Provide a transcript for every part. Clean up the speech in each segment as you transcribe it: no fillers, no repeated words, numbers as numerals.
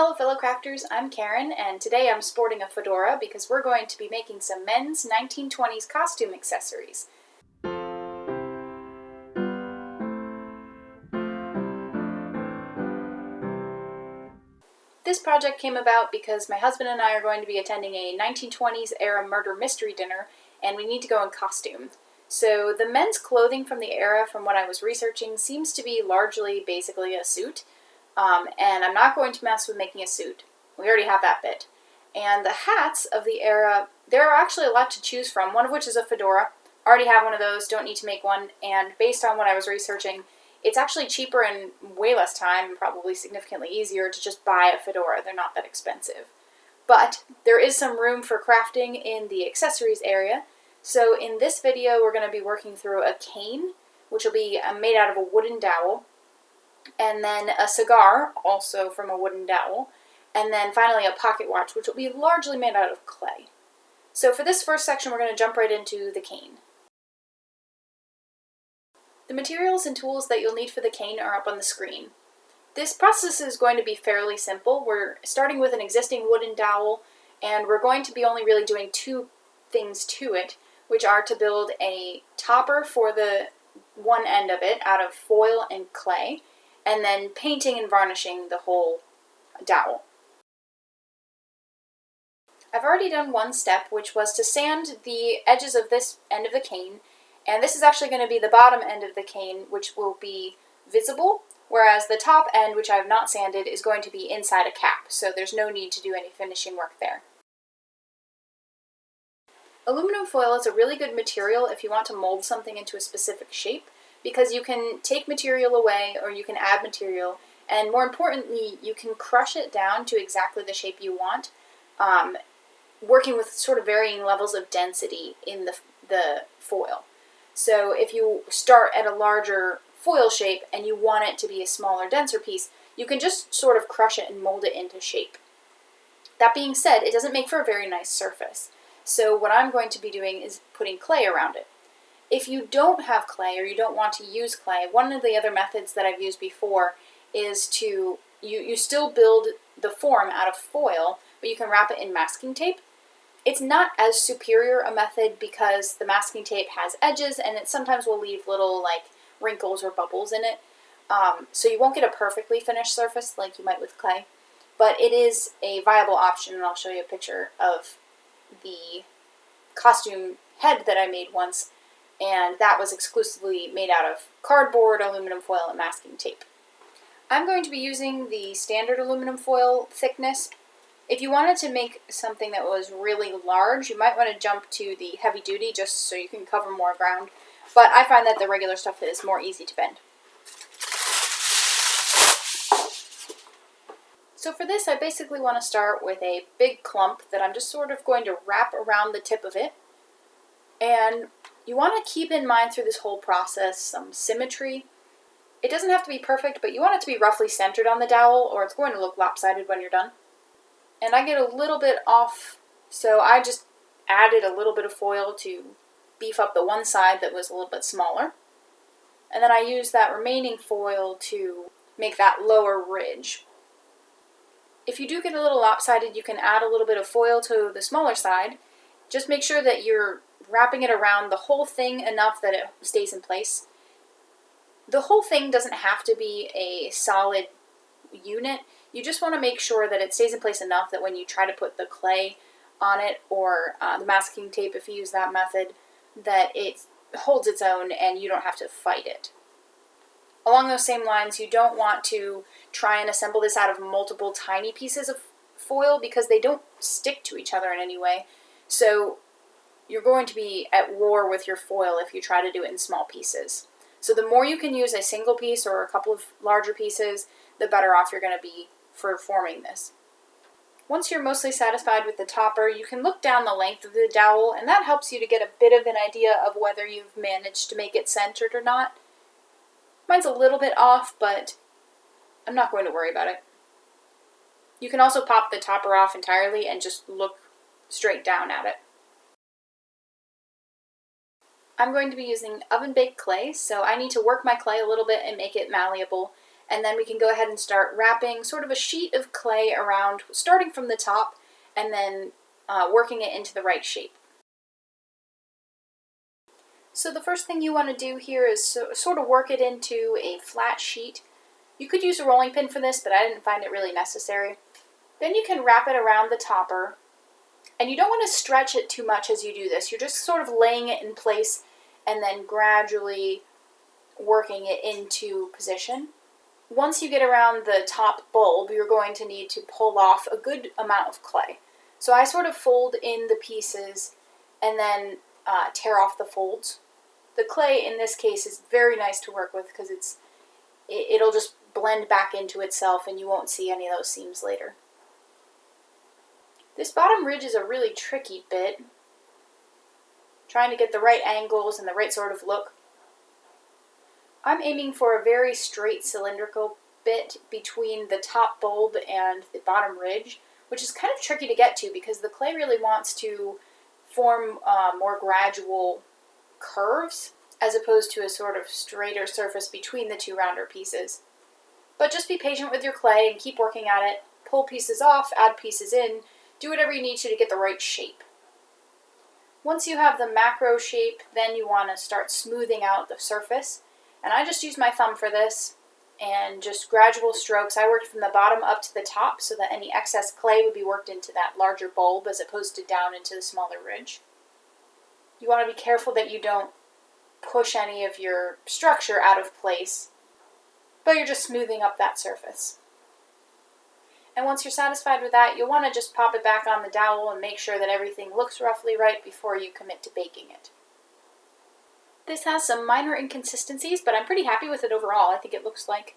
Hello fellow crafters, I'm Karen, and today I'm sporting a fedora because we're going to be making some men's 1920s costume accessories. This project came about because my husband and I are going to be attending a 1920s era murder mystery dinner, and we need to go in costume. So the men's clothing from the era, from what I was researching, seems to be largely basically a suit, and I'm not going to mess with making a suit. We already have that bit. And the hats of the era, there are actually a lot to choose from, one of which is a fedora. Already have one of those, don't need to make one, and based on what I was researching, it's actually cheaper and way less time, and probably significantly easier to just buy a fedora. They're not that expensive. But there is some room for crafting in the accessories area, so in this video we're going to be working through a cane, which will be made out of a wooden dowel, and then a cigar, also from a wooden dowel, and then finally a pocket watch, which will be largely made out of clay. So for this first section, we're going to jump right into the cane. The materials and tools that you'll need for the cane are up on the screen. This process is going to be fairly simple. We're starting with an existing wooden dowel, and we're going to be only really doing two things to it, which are to build a topper for the one end of it out of foil and clay, and then painting and varnishing the whole dowel. I've already done one step, which was to sand the edges of this end of the cane, and this is actually going to be the bottom end of the cane, which will be visible, whereas the top end, which I have not sanded, is going to be inside a cap, so there's no need to do any finishing work there. Aluminum foil is a really good material if you want to mold something into a specific shape, because you can take material away or you can add material, and more importantly, you can crush it down to exactly the shape you want, working with sort of varying levels of density in the foil. So if you start at a larger foil shape and you want it to be a smaller, denser piece, you can just sort of crush it and mold it into shape. That being said, it doesn't make for a very nice surface. So what I'm going to be doing is putting clay around it. If you don't have clay or you don't want to use clay, one of the other methods that I've used before is to, you still build the form out of foil, but you can wrap it in masking tape. It's not as superior a method because the masking tape has edges and it sometimes will leave little wrinkles or bubbles in it. So you won't get a perfectly finished surface like you might with clay, but it is a viable option, and I'll show you a picture of the costume head that I made once, and that was exclusively made out of cardboard, aluminum foil, and masking tape. I'm going to be using the standard aluminum foil thickness. If you wanted to make something that was really large, you might want to jump to the heavy duty just so you can cover more ground, but I find that the regular stuff is more easy to bend. So for this, I basically want to start with a big clump that I'm just sort of going to wrap around the tip of it. And you want to keep in mind through this whole process some symmetry. It doesn't have to be perfect, but you want it to be roughly centered on the dowel or it's going to look lopsided when you're done. And I get a little bit off, so I just added a little bit of foil to beef up the one side that was a little bit smaller. And then I used that remaining foil to make that lower ridge. If you do get a little lopsided, you can add a little bit of foil to the smaller side. Just make sure that you're wrapping it around the whole thing enough that it stays in place. The whole thing doesn't have to be a solid unit. You just want to make sure that it stays in place enough that when you try to put the clay on it, or the masking tape if you use that method, that it holds its own and you don't have to fight it. Along those same lines, you don't want to try and assemble this out of multiple tiny pieces of foil because they don't stick to each other in any way. So you're going to be at war with your foil if you try to do it in small pieces. So the more you can use a single piece or a couple of larger pieces, the better off you're going to be for forming this. Once you're mostly satisfied with the topper, you can look down the length of the dowel, and that helps you to get a bit of an idea of whether you've managed to make it centered or not. Mine's a little bit off, but I'm not going to worry about it. You can also pop the topper off entirely and just look straight down at it. I'm going to be using oven-baked clay, so I need to work my clay a little bit and make it malleable. and then we can go ahead and start wrapping sort of a sheet of clay around, starting from the top, and then working it into the right shape. So the first thing you want to do here is sort of work it into a flat sheet. You could use a rolling pin for this, but I didn't find it really necessary. Then you can wrap it around the topper, and you don't want to stretch it too much as you do this. You're just sort of laying it in place and then gradually working it into position. Once you get around the top bulb, you're going to need to pull off a good amount of clay. So I sort of fold in the pieces and then tear off the folds. The clay in this case is very nice to work with because it'll just blend back into itself and you won't see any of those seams later. This bottom ridge is a really tricky bit, trying to get the right angles and the right sort of look. I'm aiming for a very straight cylindrical bit between the top bulb and the bottom ridge, which is kind of tricky to get to because the clay really wants to form more gradual curves as opposed to a sort of straighter surface between the two rounder pieces. But just be patient with your clay and keep working at it. Pull pieces off, add pieces in, do whatever you need to get the right shape. Once you have the macro shape, then you want to start smoothing out the surface. And I just used my thumb for this and just gradual strokes. I worked from the bottom up to the top so that any excess clay would be worked into that larger bulb as opposed to down into the smaller ridge. You want to be careful that you don't push any of your structure out of place, but you're just smoothing up that surface. And once you're satisfied with that, you'll want to just pop it back on the dowel and make sure that everything looks roughly right before you commit to baking it. This has some minor inconsistencies, but I'm pretty happy with it overall. I think it looks like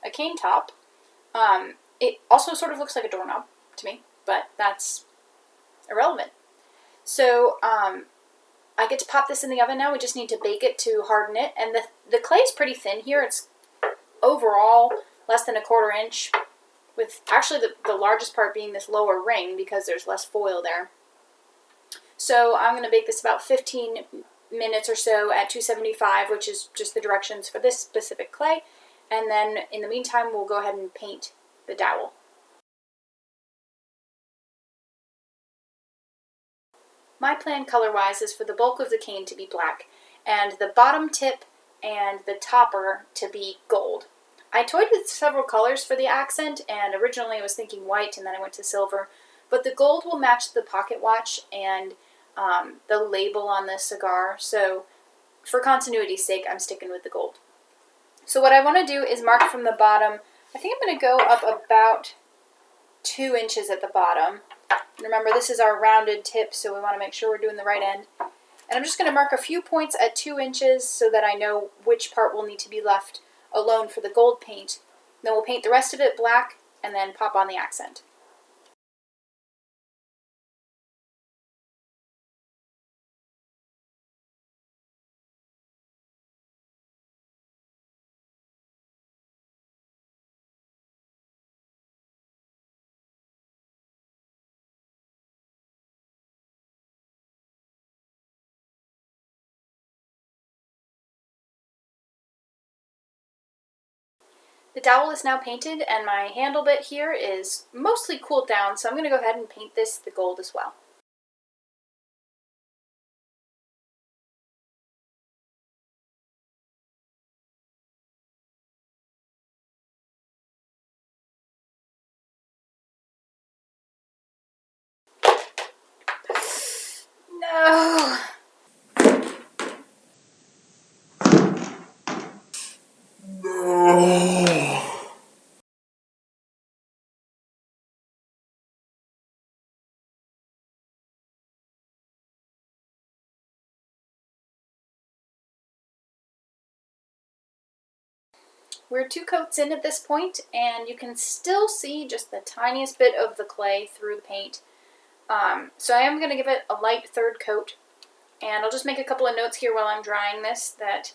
a cane top. It also sort of looks like a doorknob to me, but that's irrelevant. So I get to pop this in the oven now. We just need to bake it to harden it. And the clay is pretty thin here. It's overall less than 1/4 inch, with actually the largest part being this lower ring because there's less foil there. So I'm going to bake this about 15 minutes or so at 275, which is just the directions for this specific clay. And then in the meantime, we'll go ahead and paint the dowel. My plan color-wise is for the bulk of the cane to be black and the bottom tip and the topper to be gold. I toyed with several colors for the accent, and originally I was thinking white and then I went to silver, but the gold will match the pocket watch and the label on the cigar, so for continuity's sake I'm sticking with the gold. So what I want to do is mark from the bottom. I think I'm going to go up about 2 inches at the bottom. And remember, this is our rounded tip, so we want to make sure we're doing the right end. And I'm just going to mark a few points at 2 inches so that I know which part will need to be left alone for the gold paint. Then we'll paint the rest of it black and then pop on the accent. The dowel is now painted and my handle bit here is mostly cooled down, so I'm going to go ahead and paint this the gold as well. No! We're 2 coats in at this point, and you can still see just the tiniest bit of the clay through the paint. So I am going to give it a light 3rd coat, and I'll just make a couple of notes here while I'm drying this that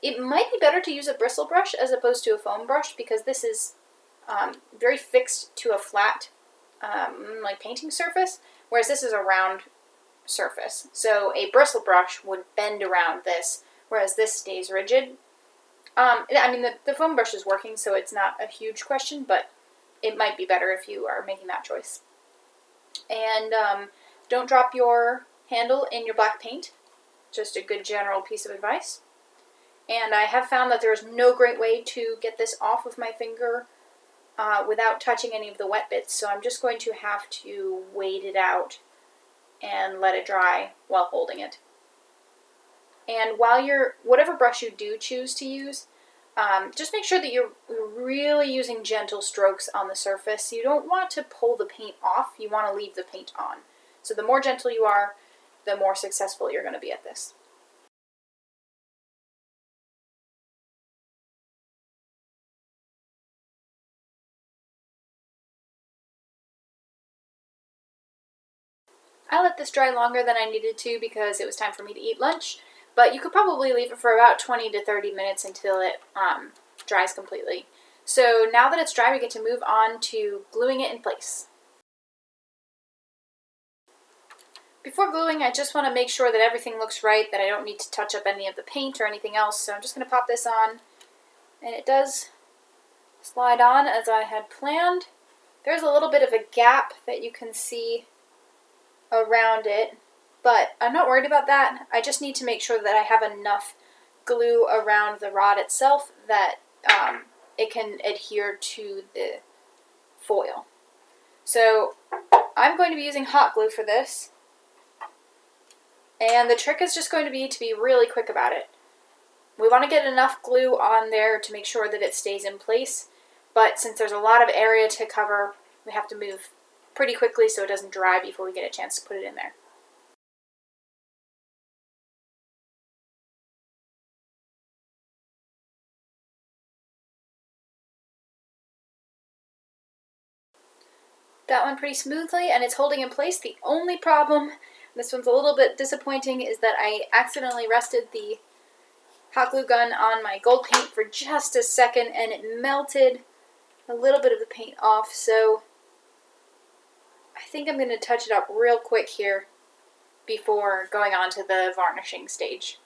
it might be better to use a bristle brush as opposed to a foam brush because this is very fixed to a flat like painting surface, whereas this is a round surface. So a bristle brush would bend around this, whereas this stays rigid. I mean, the foam brush is working, so it's not a huge question, but it might be better if you are making that choice. And don't drop your handle in your black paint. Just a good general piece of advice. And I have found that there is no great way to get this off of my finger without touching any of the wet bits, so I'm just going to have to wait it out and let it dry while holding it. And while whatever brush you do choose to use, just make sure that you're really using gentle strokes on the surface. You don't want to pull the paint off, you want to leave the paint on. So the more gentle you are, the more successful you're going to be at this. I let this dry longer than I needed to because it was time for me to eat lunch, but you could probably leave it for about 20 to 30 minutes until it dries completely. So now that it's dry, we get to move on to gluing it in place. Before gluing, I just want to make sure that everything looks right, that I don't need to touch up any of the paint or anything else, so I'm just going to pop this on, and it does slide on as I had planned. There's a little bit of a gap that you can see around it, but I'm not worried about that. I just need to make sure that I have enough glue around the rod itself that it can adhere to the foil. So I'm going to be using hot glue for this. And the trick is just going to be really quick about it. We want to get enough glue on there to make sure that it stays in place, but since there's a lot of area to cover, we have to move pretty quickly so it doesn't dry before we get a chance to put it in there. That went pretty smoothly and it's holding in place. The only problem, this one's a little bit disappointing, is that I accidentally rested the hot glue gun on my gold paint for just a second and it melted a little bit of the paint off, so I think I'm going to touch it up real quick here before going on to the varnishing stage.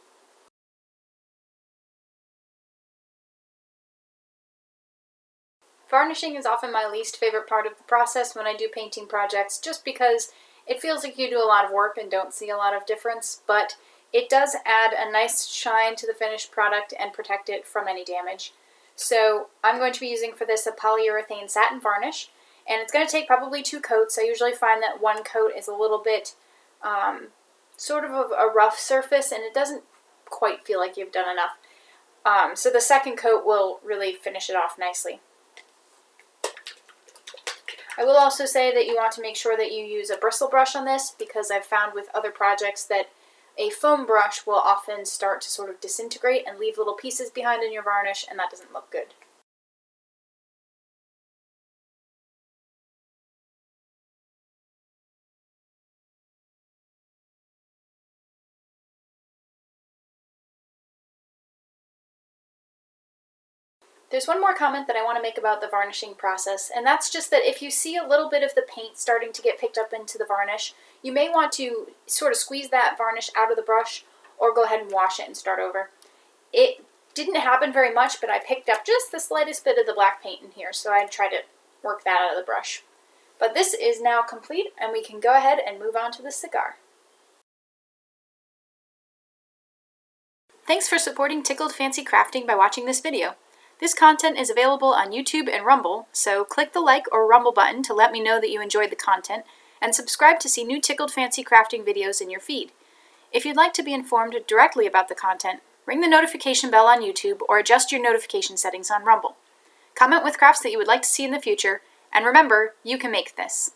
Varnishing is often my least favorite part of the process when I do painting projects, just because it feels like you do a lot of work and don't see a lot of difference, but it does add a nice shine to the finished product and protect it from any damage. So I'm going to be using for this a polyurethane satin varnish, and it's going to take probably 2 coats. I usually find that 1 coat is a little bit sort of a rough surface, and it doesn't quite feel like you've done enough. So the second coat will really finish it off nicely. I will also say that you want to make sure that you use a bristle brush on this, because I've found with other projects that a foam brush will often start to sort of disintegrate and leave little pieces behind in your varnish, and that doesn't look good. There's one more comment that I want to make about the varnishing process, and that's just that if you see a little bit of the paint starting to get picked up into the varnish, you may want to sort of squeeze that varnish out of the brush or go ahead and wash it and start over. It didn't happen very much, but I picked up just the slightest bit of the black paint in here, so I tried to work that out of the brush. But this is now complete, and we can go ahead and move on to the cigar. Thanks for supporting Tickled Fancy Crafting by watching this video. This content is available on YouTube and Rumble, so click the like or Rumble button to let me know that you enjoyed the content, and subscribe to see new Tickled Fancy Crafting videos in your feed. If you'd like to be informed directly about the content, ring the notification bell on YouTube or adjust your notification settings on Rumble. Comment with crafts that you would like to see in the future, and remember, you can make this.